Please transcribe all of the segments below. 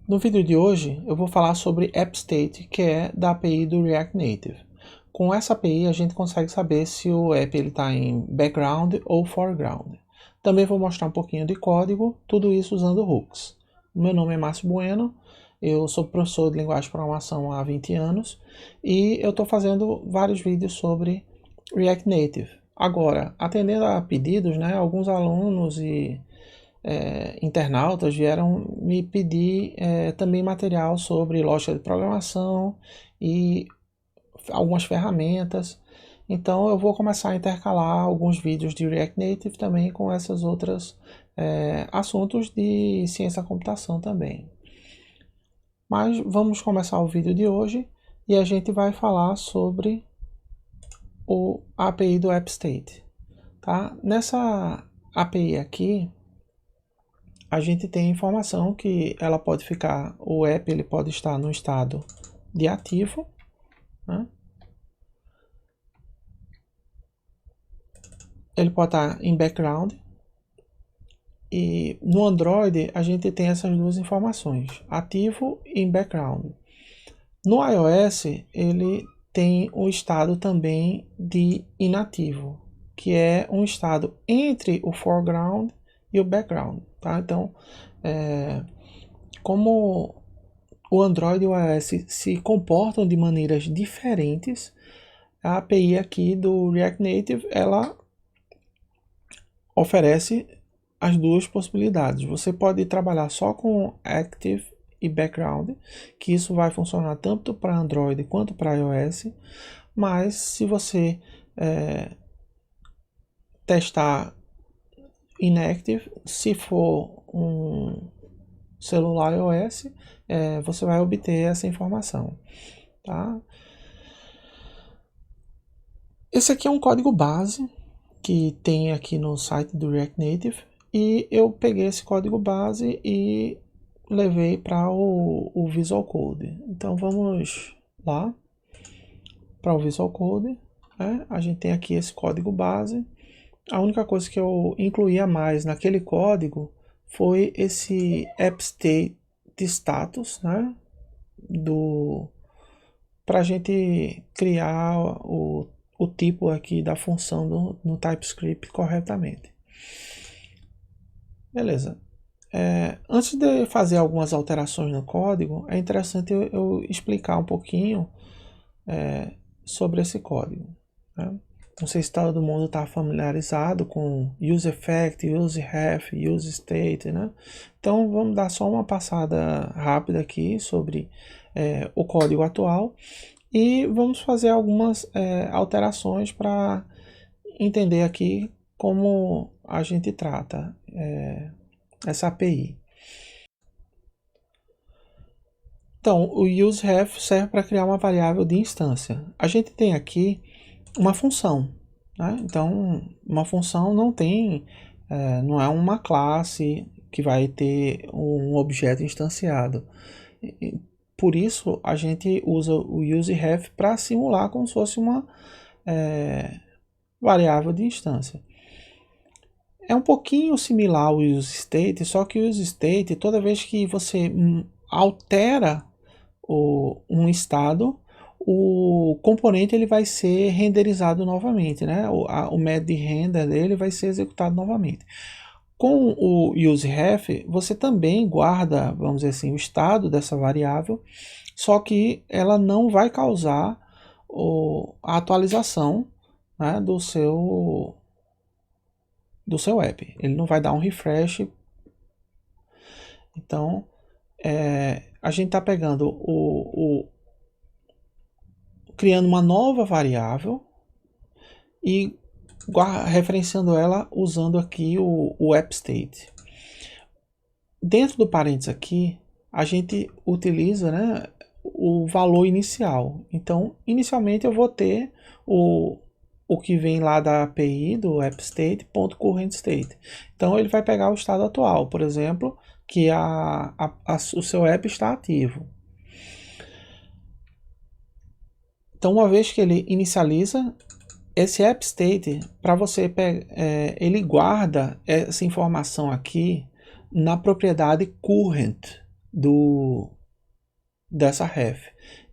No vídeo de hoje eu vou falar sobre AppState, que é da API do React Native. Com essa API a gente consegue saber se o app está em background ou foreground. Também vou mostrar um pouquinho de código, tudo isso usando hooks. Meu nome é Márcio Bueno, eu sou professor de linguagem de programação há 20 anos e eu estou fazendo vários vídeos sobre React Native. Agora, atendendo a pedidos, alguns alunos e internautas vieram me pedir também material sobre lógica de programação e algumas ferramentas. Então eu vou começar a intercalar alguns vídeos de React Native também com essas outras assuntos de ciência da computação também. Mas vamos começar o vídeo de hoje e a gente vai falar sobre a API do AppState. Tá? Nessa API aqui, a gente tem informação que ela pode ficar, o app ele pode estar no estado de ativo, né? Ele pode estar em background, e no Android a gente tem essas duas informações, ativo e em background. No iOS ele tem o estado também de inativo, que é um estado entre o foreground e o background, tá? Então, como o Android e o iOS se comportam de maneiras diferentes, a API aqui do React Native ela oferece as duas possibilidades. Você pode trabalhar só com Active e Background, que isso vai funcionar tanto para Android quanto para iOS, mas se você testar Inactive, se for um celular iOS, você vai obter essa informação. Tá? Esse aqui é um código base que tem aqui no site do React Native e eu peguei esse código base e levei para o Visual Code. Então vamos lá para o Visual Code, né? A gente tem aqui esse código base. A única coisa que eu incluí a mais naquele código foi esse AppState status, né? Para a gente criar o tipo aqui da função no TypeScript corretamente. Beleza. Antes de fazer algumas alterações no código, é interessante eu explicar um pouquinho sobre esse código. Né? Não sei se todo mundo está familiarizado com useEffect, useRef, useState, né? Então vamos dar só uma passada rápida aqui sobre o código atual e vamos fazer algumas alterações para entender aqui como a gente trata essa API. Então, o useRef serve para criar uma variável de instância. A gente tem aqui uma função, né? Então, uma função não é uma classe que vai ter um objeto instanciado. Por isso, a gente usa o useRef para simular como se fosse uma variável de instância. É um pouquinho similar ao useState, só que o useState, toda vez que você altera um estado, o componente ele vai ser renderizado novamente, né? O método de render dele vai ser executado novamente. Com o useRef, você também guarda, vamos dizer assim, o estado dessa variável, só que ela não vai causar a atualização, né, do seu app. Ele não vai dar um refresh. Então, a gente está pegando criando uma nova variável e referenciando ela usando aqui o AppState. Dentro do parênteses aqui, a gente utiliza, né, o valor inicial. Então, inicialmente eu vou ter o que vem lá da API do AppState, .currentState. Então, ele vai pegar o estado atual, por exemplo, que o seu app está ativo. Então, uma vez que ele inicializa, esse AppState, para você ele guarda essa informação aqui na propriedade current. dessa ref.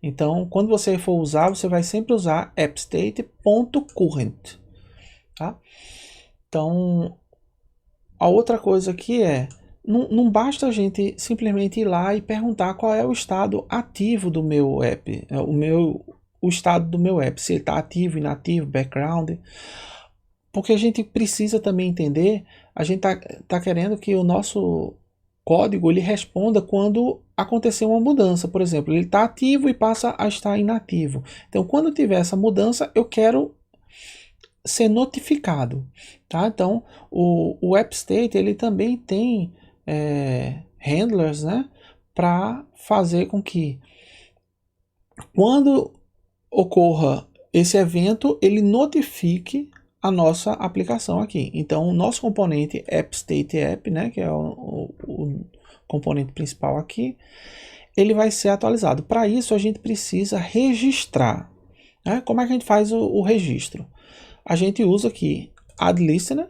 Então, quando você for usar, você vai sempre usar appstate.current, tá? Então, a outra coisa aqui é, não basta a gente simplesmente ir lá e perguntar qual é o estado ativo do meu app, o estado do meu app, se ele está ativo, inativo, background, porque a gente precisa também entender, a gente tá querendo que o nosso código ele responda quando acontecer uma mudança, por exemplo, ele está ativo e passa a estar inativo. Então, quando tiver essa mudança, eu quero ser notificado, tá? Então, o AppState ele também tem handlers, né, para fazer com que quando ocorra esse evento, ele notifique a nossa aplicação aqui. Então, o nosso componente AppStateApp, né, que é o componente principal aqui, ele vai ser atualizado. Para isso, a gente precisa registrar. Né? Como é que a gente faz o registro? A gente usa aqui addListener.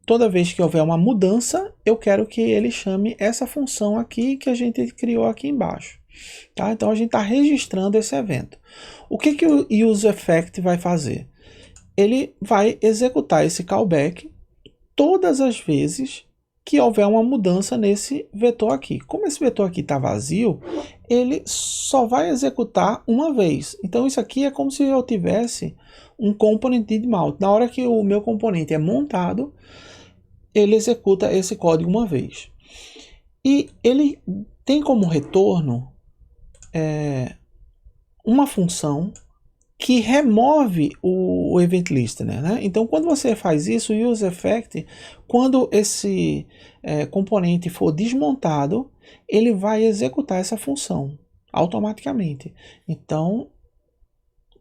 Toda vez que houver uma mudança, eu quero que ele chame essa função aqui que a gente criou aqui embaixo. Tá? Então, a gente está registrando esse evento. O que o useEffect vai fazer? Ele vai executar esse callback todas as vezes que houver uma mudança nesse vetor aqui. Como esse vetor aqui está vazio, ele só vai executar uma vez. Então isso aqui é como se eu tivesse um component did mount. Na hora que o meu componente é montado, ele executa esse código uma vez. E ele tem como retorno uma função que remove o event listener, né? Então, quando você faz isso, o useEffect, quando esse componente for desmontado, ele vai executar essa função automaticamente. Então,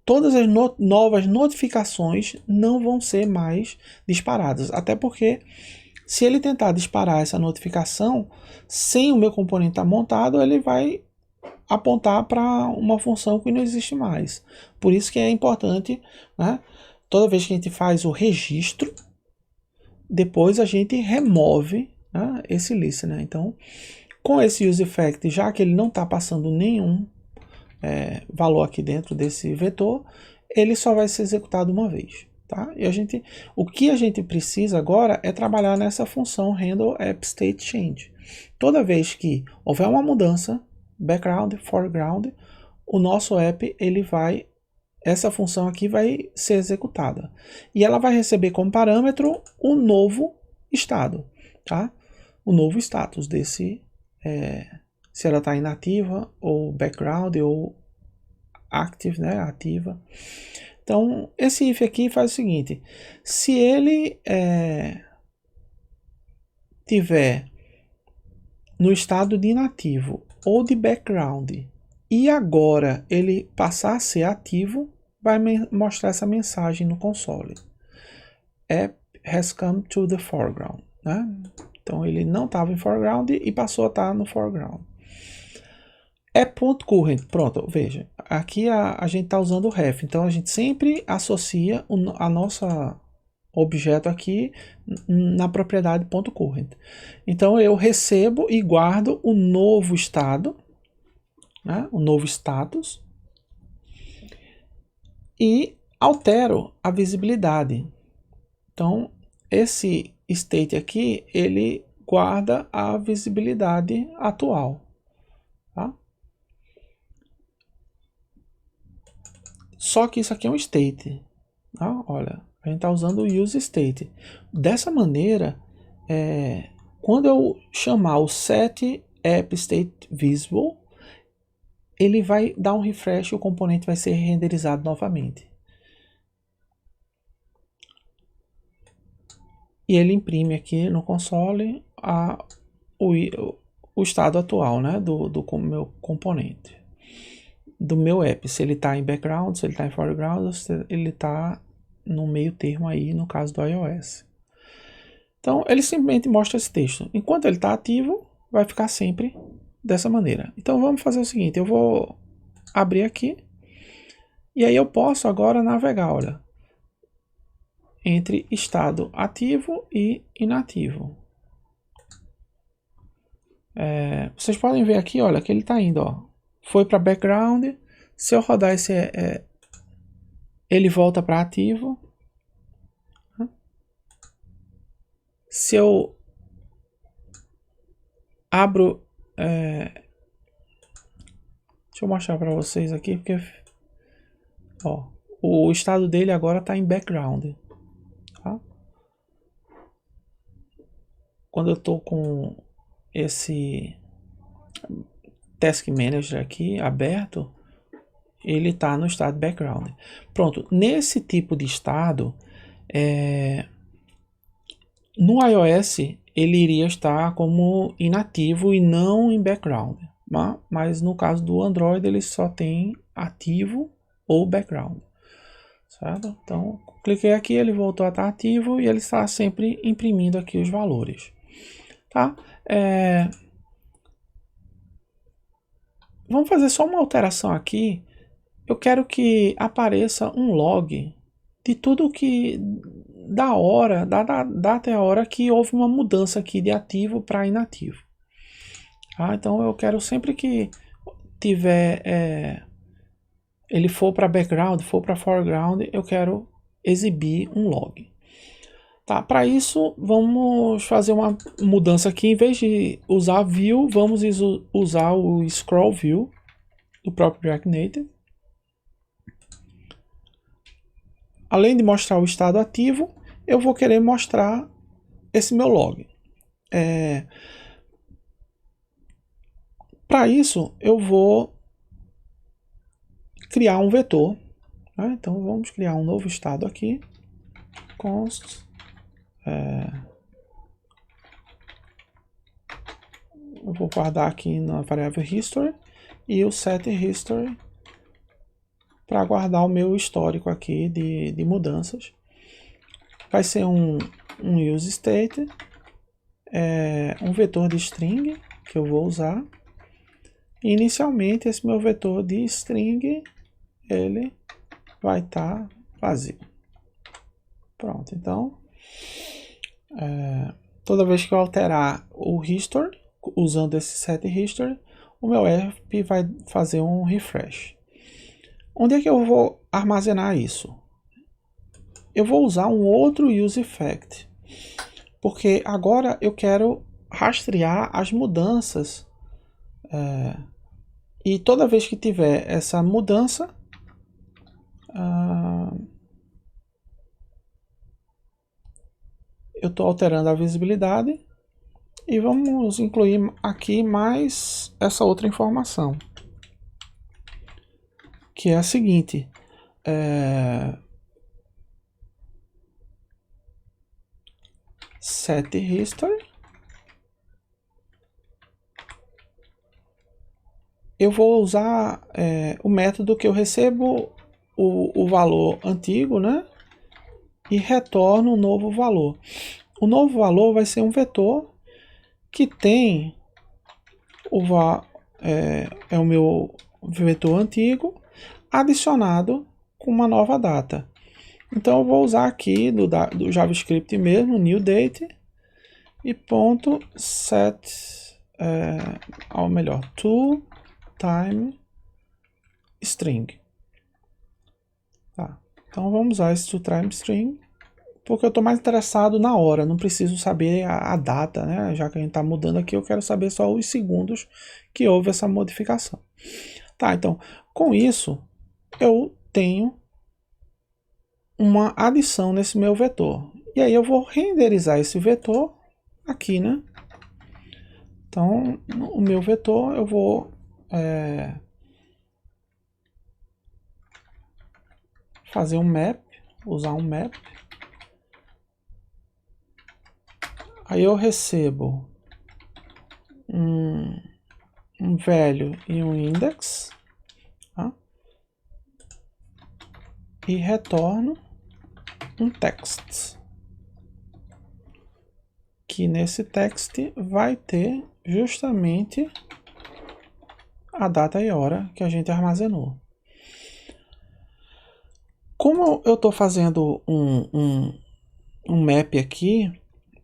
todas as novas notificações não vão ser mais disparadas, até porque se ele tentar disparar essa notificação sem o meu componente estar montado, ele vai apontar para uma função que não existe mais. Por isso que é importante, né, toda vez que a gente faz o registro, depois a gente remove, né, esse listener. Então, com esse useEffect, já que ele não está passando nenhum valor aqui dentro desse vetor, ele só vai ser executado uma vez. Tá? E o que a gente precisa agora é trabalhar nessa função handle appState change. Toda vez que houver uma mudança, background, foreground, o nosso app, essa função aqui vai ser executada. E ela vai receber como parâmetro o novo estado, tá? O novo status desse, se ela está inativa, ou background, ou active, né? Ativa. Então, esse if aqui faz o seguinte, se ele tiver no estado de inativo ou de background e agora ele passar a ser ativo, vai mostrar essa mensagem no console. App has come to the foreground. Né? Então ele não estava em foreground e passou a estar no foreground. App.current, pronto, veja, aqui a gente está usando o ref, então a gente sempre associa a nossa objeto aqui na propriedade .current. Então eu recebo e guardo o novo estado, né, o novo status, e altero a visibilidade. Então esse state aqui, ele guarda a visibilidade atual. Tá? Só que isso aqui é um state. Tá? Olha, a gente está usando o useState. Dessa maneira, quando eu chamar o setAppStateVisible, ele vai dar um refresh e o componente vai ser renderizado novamente. E ele imprime aqui no console o estado atual, né, do meu componente. Do meu app, se ele está em background, se ele está em foreground, se ele está no meio termo aí, no caso do iOS. Então, ele simplesmente mostra esse texto. Enquanto ele está ativo, vai ficar sempre dessa maneira. Então, vamos fazer o seguinte, eu vou abrir aqui, e aí eu posso agora navegar, olha, entre estado ativo e inativo. Vocês podem ver aqui, olha, que ele está indo, ó. Foi para background. Se eu rodar esse, ele volta para ativo. Se eu abro, deixa eu mostrar para vocês aqui, porque ó, o estado dele agora está em background. Tá? Quando eu estou com esse Task Manager aqui aberto, ele está no estado background. Pronto, nesse tipo de estado, no iOS ele iria estar como inativo e não em background. Mas no caso do Android ele só tem ativo ou background. Certo? Então, cliquei aqui, ele voltou a estar ativo e ele está sempre imprimindo aqui os valores. Tá? Vamos fazer só uma alteração aqui. Eu quero que apareça um log de tudo que da hora, da data e a hora que houve uma mudança aqui de ativo para inativo. Tá? Então eu quero sempre que tiver ele for para background, for para foreground, eu quero exibir um log. Tá, para isso vamos fazer uma mudança aqui. Em vez de usar view, vamos usar o scroll view do próprio React Native. Além de mostrar o estado ativo, eu vou querer mostrar esse meu log. Para isso, eu vou criar um vetor. Né? Então, vamos criar um novo estado aqui. Const. Eu vou guardar aqui na variável history e o set history para guardar o meu histórico aqui de mudanças. Vai ser um use state, um vetor de string que eu vou usar. E inicialmente esse meu vetor de string ele vai estar vazio. Pronto, então toda vez que eu alterar o history usando esse set history, o meu app vai fazer um refresh. Onde é que eu vou armazenar isso? Eu vou usar um outro use effect, porque agora eu quero rastrear as mudanças e toda vez que tiver essa mudança, eu estou alterando a visibilidade e vamos incluir aqui mais essa outra informação, que é a seguinte: set history. Eu vou usar o método que eu recebo o valor antigo, né? E retorno um novo valor. O novo valor vai ser um vetor que tem o meu vetor antigo adicionado com uma nova data. Então eu vou usar aqui do JavaScript mesmo, new date e ponto set, ou melhor, to time string. Tá. Então vamos usar esse to time string porque eu estou mais interessado na hora, não preciso saber a data, né? Já que a gente está mudando aqui, eu quero saber só os segundos que houve essa modificação. Tá, então com isso eu tenho uma adição nesse meu vetor. E aí eu vou renderizar esse vetor aqui, né? Então, o meu vetor eu vou fazer um map, usar um map. Aí eu recebo um value e um index, tá? E retorno um text, que nesse text vai ter justamente a data e hora que a gente armazenou. Como eu estou fazendo um map aqui,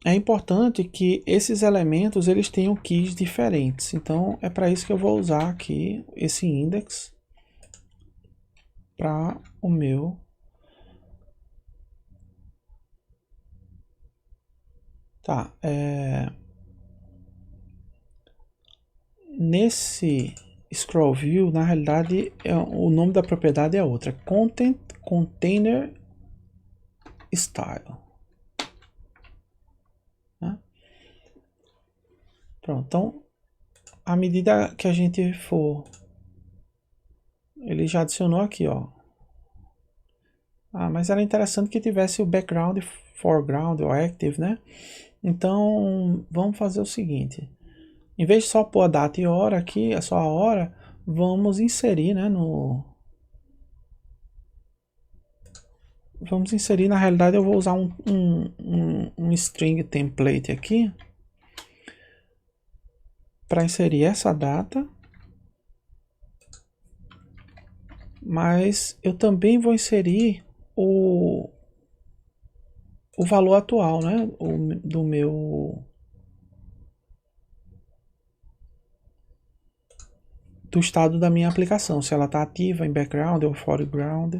é importante que esses elementos eles tenham keys diferentes. Então é para isso que eu vou usar aqui esse index para o meu nesse scroll view, na realidade o nome da propriedade é outra, content container style. Pronto, então à medida que a gente for, ele já adicionou aqui, ó. Mas era interessante que tivesse o background, foreground ou active, né? Então vamos fazer o seguinte: em vez de só pôr a data e hora aqui, é só a hora, vamos inserir, né, vamos inserir, na realidade eu vou usar um string template aqui para inserir essa data, mas eu também vou inserir o valor atual, né, do estado da minha aplicação, se ela está ativa em background ou foreground.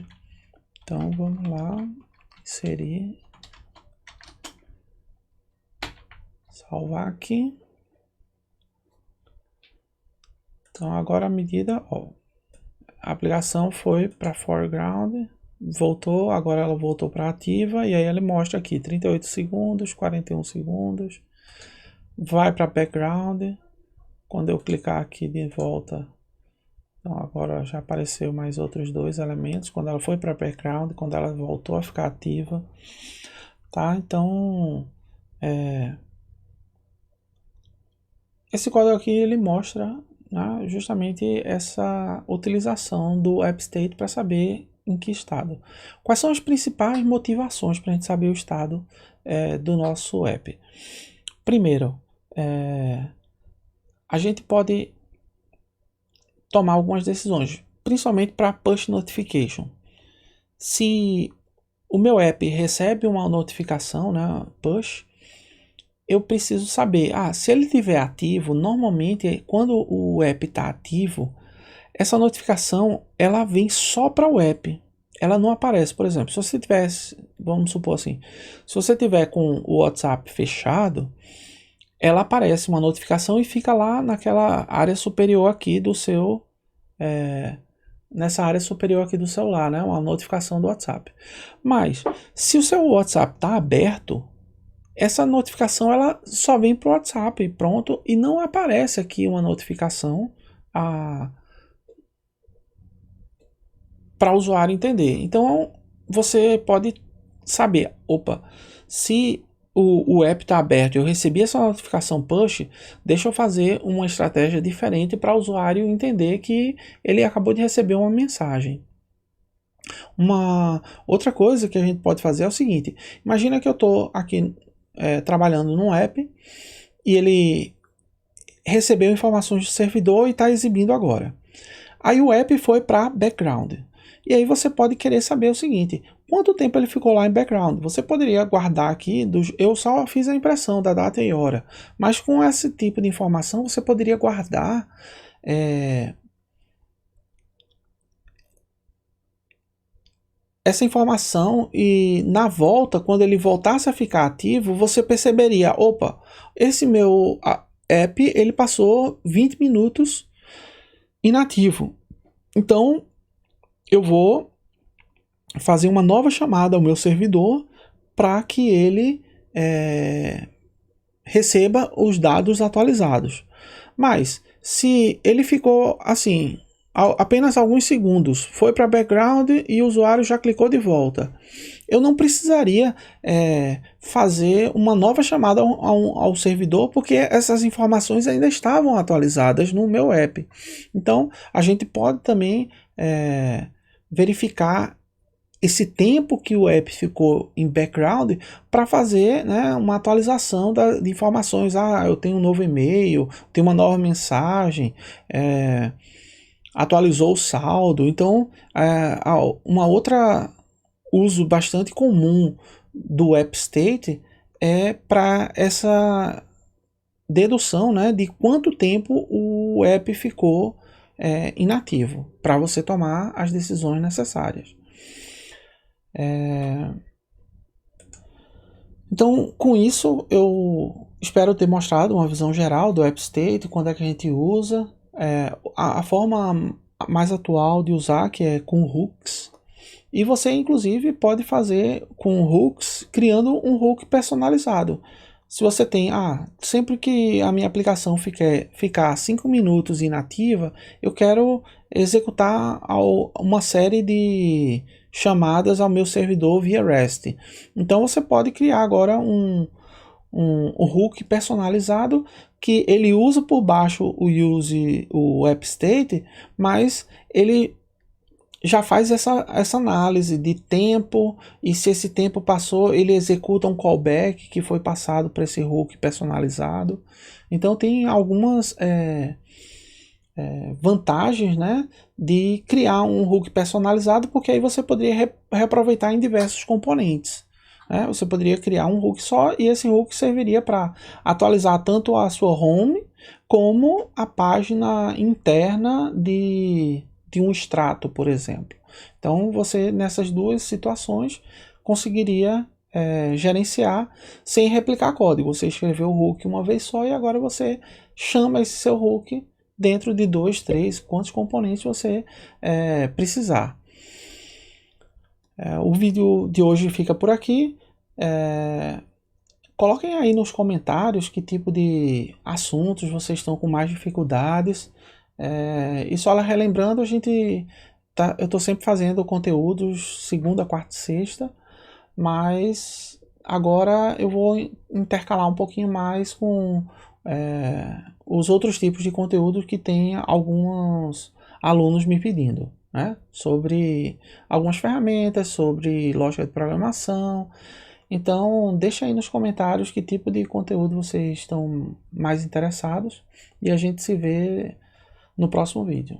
Então vamos lá, inserir, salvar aqui. Então agora a medida, ó, a aplicação foi para foreground, voltou, agora ela voltou para ativa, e aí ele mostra aqui 38 segundos, 41 segundos, vai para background. Quando eu clicar aqui de volta, então agora já apareceu mais outros dois elementos, quando ela foi para background, quando ela voltou a ficar ativa, tá? Então esse código aqui ele mostra, né, justamente essa utilização do AppState para saber em que estado. Quais são as principais motivações para a gente saber o estado do nosso app? Primeiro, a gente pode tomar algumas decisões, principalmente para push notification. Se o meu app recebe uma notificação, né, push, eu preciso saber, se ele estiver ativo, normalmente quando o app está ativo, essa notificação ela vem só para o app, ela não aparece. Por exemplo, se você tivesse, vamos supor assim, se você tiver com o WhatsApp fechado, ela aparece uma notificação e fica lá naquela área superior aqui do seu, nessa área superior aqui do celular, né, uma notificação do WhatsApp. Mas se o seu WhatsApp está aberto, essa notificação ela só vem para o WhatsApp, pronto, e não aparece aqui uma notificação para o usuário entender. Então você pode saber, opa, se o app está aberto e eu recebi essa notificação push, deixa eu fazer uma estratégia diferente para o usuário entender que ele acabou de receber uma mensagem. Uma outra coisa que a gente pode fazer é o seguinte: imagina que eu estou aqui trabalhando num app e ele recebeu informações do servidor e está exibindo agora. Aí o app foi para background. E aí você pode querer saber o seguinte: quanto tempo ele ficou lá em background? Você poderia guardar aqui, eu só fiz a impressão da data e hora, mas com esse tipo de informação você poderia guardar essa informação, e na volta, quando ele voltasse a ficar ativo, você perceberia, opa, esse meu app ele passou 20 minutos inativo. Então eu vou fazer uma nova chamada ao meu servidor para que ele receba os dados atualizados. Mas se ele ficou assim apenas alguns segundos, foi para background e o usuário já clicou de volta, eu não precisaria fazer uma nova chamada ao servidor, porque essas informações ainda estavam atualizadas no meu app. Então a gente pode também verificar esse tempo que o app ficou em background para fazer, né, uma atualização de informações. Eu tenho um novo e-mail, tenho uma nova mensagem, atualizou o saldo. Então uma outra uso bastante comum do AppState é para essa dedução, né, de quanto tempo o app ficou inativo, para você tomar as decisões necessárias. Então, com isso, eu espero ter mostrado uma visão geral do AppState, quando é que a gente usa, a forma mais atual de usar, que é com hooks. E você, inclusive, pode fazer com hooks, criando um hook personalizado. Se você tem, sempre que a minha aplicação ficar 5 minutos inativa, eu quero executar uma série de chamadas ao meu servidor via REST. Então você pode criar agora um hook personalizado que ele usa por baixo o AppState, mas ele já faz essa análise de tempo, e se esse tempo passou, ele executa um callback que foi passado para esse hook personalizado. Então tem algumas vantagens, né, de criar um hook personalizado, porque aí você poderia reaproveitar em diversos componentes. Né? Você poderia criar um hook só, e esse hook serviria para atualizar tanto a sua home, como a página interna de um extrato, por exemplo. Então você, nessas duas situações, conseguiria gerenciar sem replicar código. Você escreveu o hook uma vez só e agora você chama esse seu hook dentro de 2, 3, quantos componentes você precisar. O vídeo de hoje fica por aqui. Coloquem aí nos comentários que tipo de assuntos vocês estão com mais dificuldades. E só relembrando, eu estou sempre fazendo conteúdos segunda, quarta e sexta, mas agora eu vou intercalar um pouquinho mais com os outros tipos de conteúdo que tem alguns alunos me pedindo, né? Sobre algumas ferramentas, sobre lógica de programação. Então, deixa aí nos comentários que tipo de conteúdo vocês estão mais interessados, e a gente se vê no próximo vídeo.